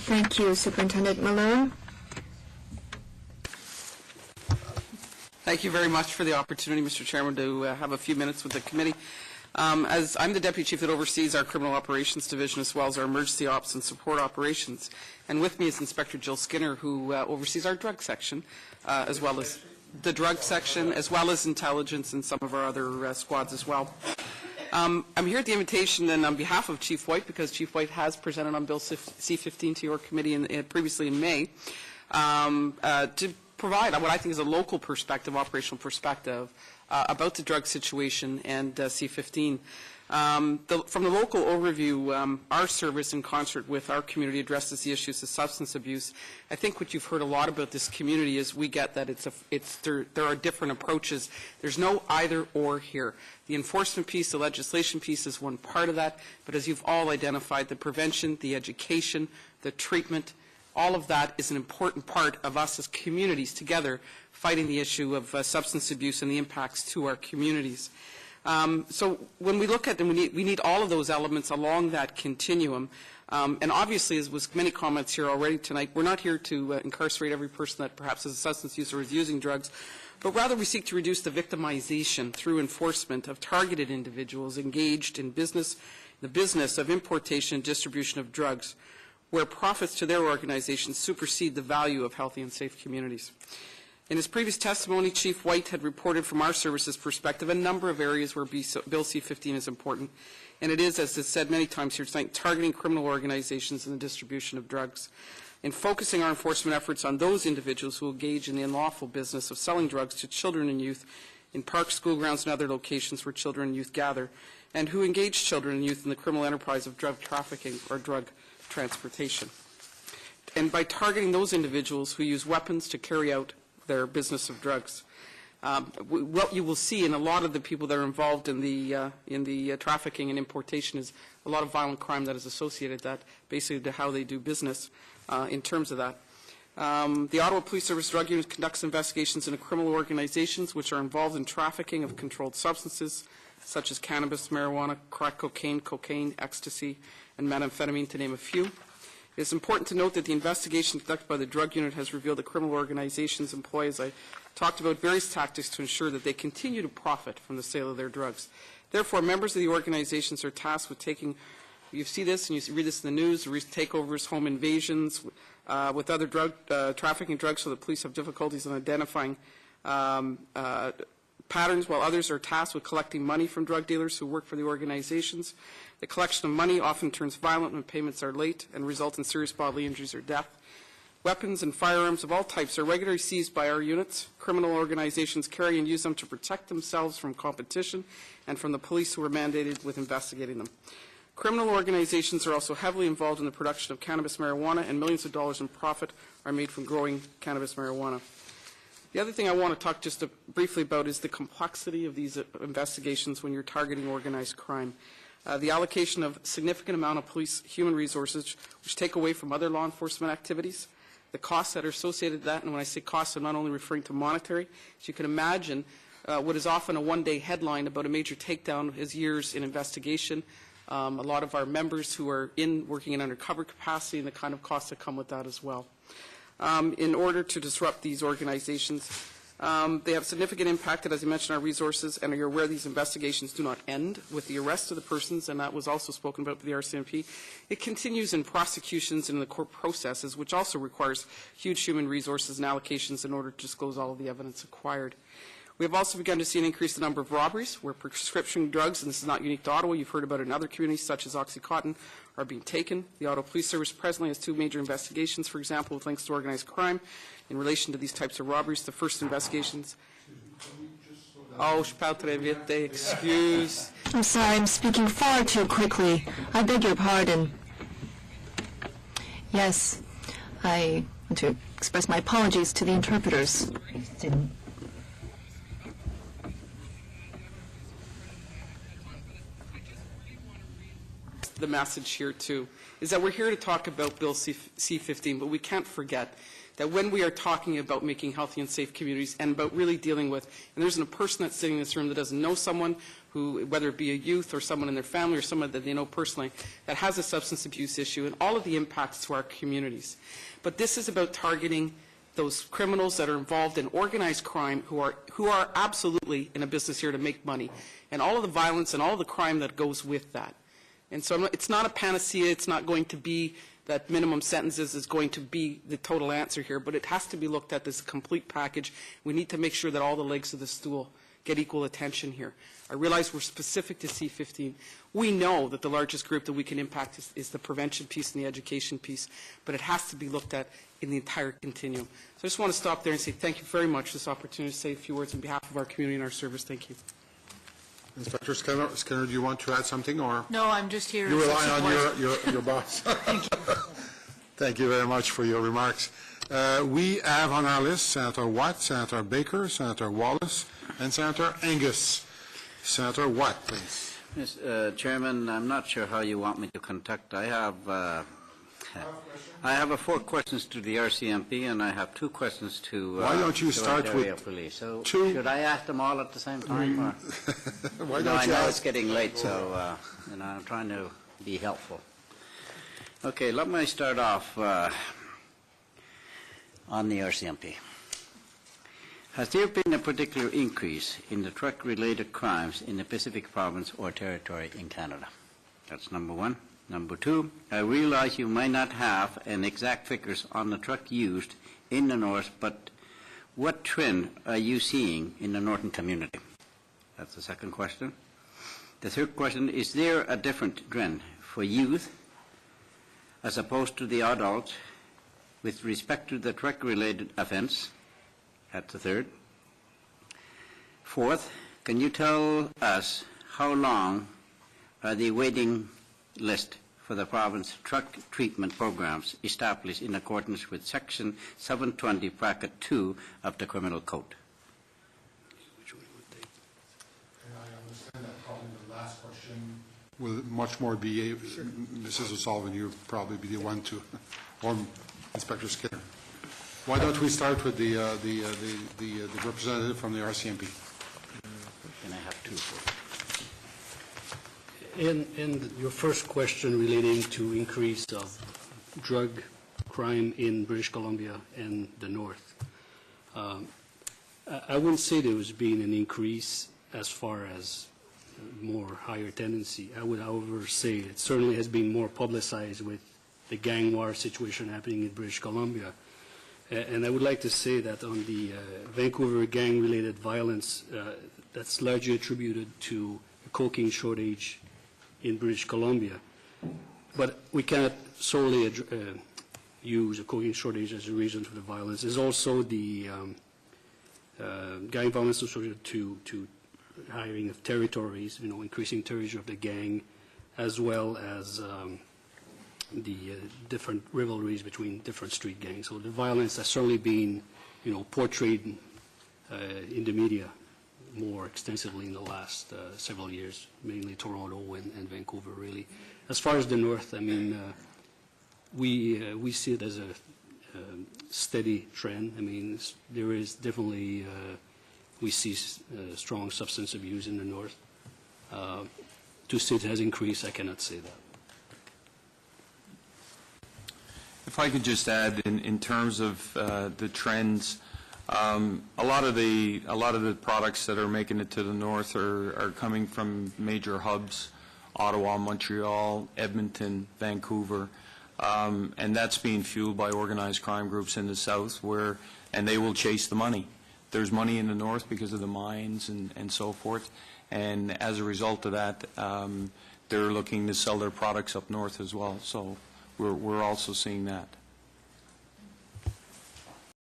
Thank you, Superintendent Malone. Thank you very much for the opportunity, Mr. Chairman, to have a few minutes with the committee. As I'm the Deputy Chief that oversees our Criminal Operations Division as well as our Emergency Ops and Support Operations. And with me is Inspector Jill Skinner, who oversees our drug section, as well as the drug section, as well as intelligence and some of our other squads as well. I'm here at the invitation and on behalf of Chief White, because Chief White has presented on Bill C-15 to your committee previously in May, to provide what I think is a local perspective, operational perspective, about the drug situation and C-15. From the local overview, our service in concert with our community addresses the issues of substance abuse. I think what you've heard a lot about this community is we get that there are different approaches. There's no either or here. The enforcement piece, the legislation piece is one part of that, but as you've all identified, the prevention, the education, the treatment, all of that is an important part of us as communities together fighting the issue of substance abuse and the impacts to our communities. So when we look at them, we need all of those elements along that continuum. And obviously, as was many comments here already tonight, we're not here to incarcerate every person that perhaps has a substance use or is using drugs, but rather we seek to reduce the victimization through enforcement of targeted individuals engaged in the business of importation and distribution of drugs, where profits to their organizations supersede the value of healthy and safe communities. In his previous testimony, Chief White had reported from our services perspective a number of areas where Bill C-15 is important, and it is, as is said many times here tonight, targeting criminal organizations in the distribution of drugs, and focusing our enforcement efforts on those individuals who engage in the unlawful business of selling drugs to children and youth in parks, school grounds, and other locations where children and youth gather, and who engage children and youth in the criminal enterprise of drug trafficking or drug transportation. And by targeting those individuals who use weapons to carry out their business of drugs. What you will see in a lot of the people that are involved in the trafficking and importation is a lot of violent crime that is associated that basically to how they do business in terms of that. The Ottawa Police Service Drug Unit conducts investigations into criminal organizations which are involved in trafficking of controlled substances such as cannabis, marijuana, crack cocaine, ecstasy, and methamphetamine, to name a few. It is important to note that the investigation conducted by the drug unit has revealed that criminal organizations employ, as I talked about, various tactics to ensure that they continue to profit from the sale of their drugs. Therefore, members of the organizations are tasked with taking, you see this and you read this in the news, takeovers, home invasions, with other drug trafficking drugs, so the police have difficulties in identifying patterns, while others are tasked with collecting money from drug dealers who work for the organizations. The collection of money often turns violent when payments are late and result in serious bodily injuries or death. Weapons and firearms of all types are regularly seized by our units. Criminal organizations carry and use them to protect themselves from competition and from the police who are mandated with investigating them. Criminal organizations are also heavily involved in the production of cannabis marijuana, and millions of dollars in profit are made from growing cannabis marijuana. The other thing I want to talk just briefly about is the complexity of these investigations when you're targeting organized crime. The allocation of a significant amount of police human resources which take away from other law enforcement activities, the costs that are associated with that, and when I say costs, I'm not only referring to monetary. As you can imagine, what is often a one-day headline about a major takedown is years in investigation. A lot of our members who are working in undercover capacity and the kind of costs that come with that as well. In order to disrupt these organizations, they have significant impact, as I mentioned, our resources, and you're aware these investigations do not end with the arrest of the persons, and that was also spoken about by the RCMP. It continues in prosecutions and in the court processes, which also requires huge human resources and allocations in order to disclose all of the evidence acquired. We have also begun to see an increase in the number of robberies where prescription drugs, and this is not unique to Ottawa, you've heard about it in other communities such as OxyContin, are being taken. The Ottawa Police Service presently has 2 major investigations, for example, with links to organized crime in relation to these types of robberies. The first investigations. Oh, je parle très vite, excuse. I'm sorry, I'm speaking far too quickly. I beg your pardon. Yes, I want to express my apologies to the interpreters. The message here, too, is that we're here to talk about Bill C-15, but we can't forget that when we are talking about making healthy and safe communities and about really dealing with, and there's a person that's sitting in this room that doesn't know someone who, whether it be a youth or someone in their family or someone that they know personally, that has a substance abuse issue and all of the impacts to our communities. But this is about targeting those criminals that are involved in organized crime who are absolutely in a business here to make money, and all of the violence and all of the crime that goes with that. And so it's not a panacea. It's not going to be that minimum sentences is going to be the total answer here, but it has to be looked at as a complete package. We need to make sure that all the legs of the stool get equal attention here. I realize we're specific to C-15. We know that the largest group that we can impact is the prevention piece and the education piece, but it has to be looked at in the entire continuum. So I just want to stop there and say thank you very much for this opportunity to say a few words on behalf of our community and our service. Thank you. Inspector Skinner, do you want to add something, or? No, I'm just here. You rely on your boss. Thank you. Thank you very much for your remarks. We have on our list Senator Watt, Senator Baker, Senator Wallace, and Senator Angus. Senator Watt, please. Mr. Chairman, I'm not sure how you want me to conduct. I have 4 questions to the RCMP, and I have 2 questions to Why don't you start with police. So 2? Should I ask them all at the same time? Or? Why No, don't I you know ask? it's getting late, so I'm trying to be helpful. Okay, let me start off on the RCMP. Has there been a particular increase in the truck-related crimes in the Pacific Province or Territory in Canada? That's number 1. Number 2, I realize you may not have an exact figures on the truck used in the north, but what trend are you seeing in the northern community? That's the second question. The third question, is there a different trend for youth as opposed to the adults with respect to the truck-related offense? That's the third. Fourth, can you tell us how long are the waiting list for the province truck treatment programs established in accordance with Section 720, Bracket 2 of the Criminal Code? I understand that probably the last question will much more be, Mrs. O'Sullivan, you'll probably be the one to, or Inspector Skinner. Why don't we start with the representative from the RCMP? Can I have 2 for In your first question relating to increase of drug crime in British Columbia and the north, I wouldn't say there has been an increase as far as more higher tendency. I would, however, say it certainly has been more publicized with the gang war situation happening in British Columbia. And I would like to say that on the Vancouver gang-related violence, that's largely attributed to a cocaine shortage in British Columbia. But we cannot solely use a cocaine shortage as a reason for the violence. There's also the gang violence associated to hiring of territories, increasing territory of the gang, as well as the different rivalries between different street gangs. So the violence has certainly been, portrayed in the media more extensively in the last several years, mainly Toronto and Vancouver, really. As far as the north, I mean, we see it as a steady trend. I mean, there is definitely, we see strong substance abuse in the north. To say it has increased, I cannot say that. If I could just add, in terms of the trends, a lot of the products that are making it to the north are coming from major hubs: Ottawa, Montreal, Edmonton, Vancouver, and that's being fueled by organized crime groups in the south, and they will chase the money. There's money in the north because of the mines and so forth, and as a result of that, they're looking to sell their products up north as well. So we're also seeing that.